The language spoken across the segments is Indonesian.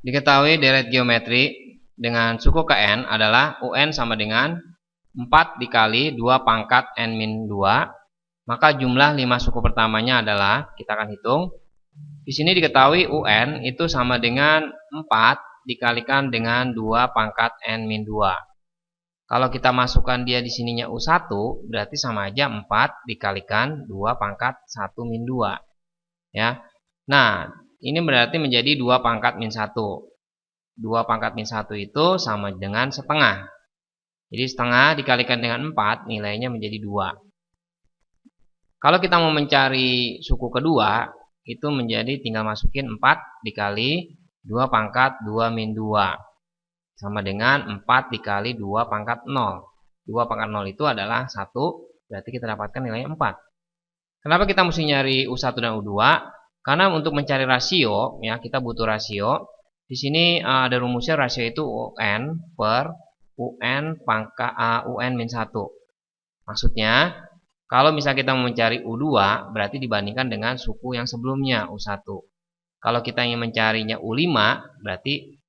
Diketahui deret geometri dengan suku Kn adalah UN sama dengan 4 dikali 2 pangkat N-2. Maka jumlah 5 suku pertamanya adalah, kita akan hitung. Di sini diketahui UN itu sama dengan 4 dikalikan dengan 2 pangkat N-2. Kalau kita masukkan dia di sininya U1, berarti sama aja 4 dikalikan 2 pangkat 1-2. Ya. Nah, ini berarti menjadi 2 pangkat min 1. 2 pangkat min 1 itu sama dengan setengah. Jadi setengah dikalikan dengan 4, nilainya menjadi 2. Kalau kita mau mencari suku kedua, itu menjadi tinggal masukin 4 dikali 2 pangkat 2 min 2. Sama dengan 4 dikali 2 pangkat 0. 2 pangkat 0 itu adalah 1, berarti kita dapatkan nilainya 4. Kenapa kita mesti nyari U1 dan U2? Karena untuk mencari rasio, ya kita butuh rasio. Di sini ada rumusnya, rasio itu UN per UN pangkat UN min 1. Maksudnya, kalau misalnya kita mau mencari U2, berarti dibandingkan dengan suku yang sebelumnya, U1. Kalau kita ingin mencarinya U5, berarti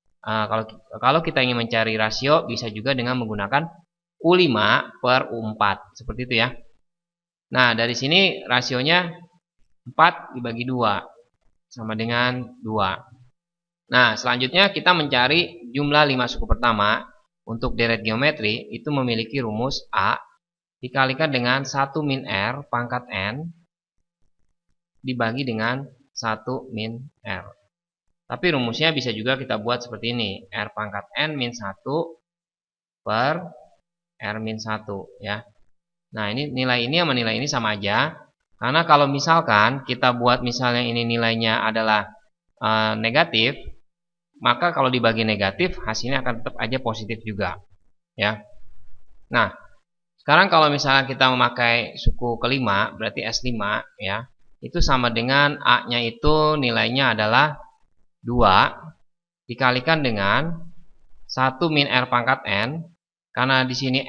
kalau kita ingin mencari rasio, bisa juga dengan menggunakan U5 per U4. Seperti itu ya. Nah, dari sini rasionya 4 dibagi 2 sama dengan 2. Nah, selanjutnya kita mencari jumlah 5 suku pertama. Untuk deret geometri itu memiliki rumus A dikalikan dengan 1 min R pangkat N dibagi dengan 1 min R. Tapi rumusnya bisa juga kita buat seperti ini, R pangkat N min 1 per R min 1 ya. Nah, ini nilai ini sama nilai ini sama aja. Karena kalau misalkan kita buat misalnya ini nilainya adalah negatif, maka kalau dibagi negatif hasilnya akan tetap aja positif juga ya. Nah, sekarang kalau misalnya kita memakai suku kelima, berarti S5 ya, itu sama dengan A nya itu nilainya adalah 2 dikalikan dengan 1 min R pangkat N. Karena di sini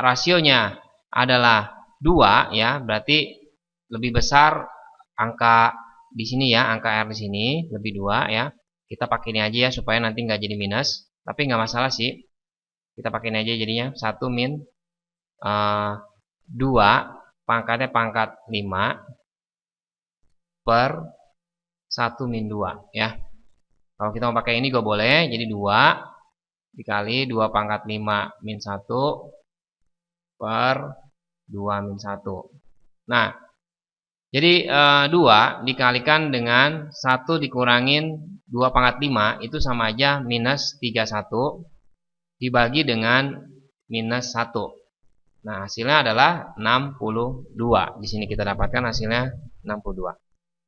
rasionya adalah 2 ya, berarti lebih besar angka di sini ya, angka R di sini lebih 2 ya. Kita pakai ini aja ya supaya nanti nggak jadi minus, tapi nggak masalah sih. Kita pakai ini aja jadinya 1 min 2 pangkatnya pangkat 5 per 1 min 2 ya. Kalau kita mau pakai ini juga boleh, jadi 2 dikali 2 pangkat 5 min 1 per 2 min 1. Nah, jadi 2 dikalikan dengan 1 dikurangin 2 pangkat 5 itu sama aja minus 31 dibagi dengan minus 1. Nah, hasilnya adalah 62. Di sini kita dapatkan hasilnya 62.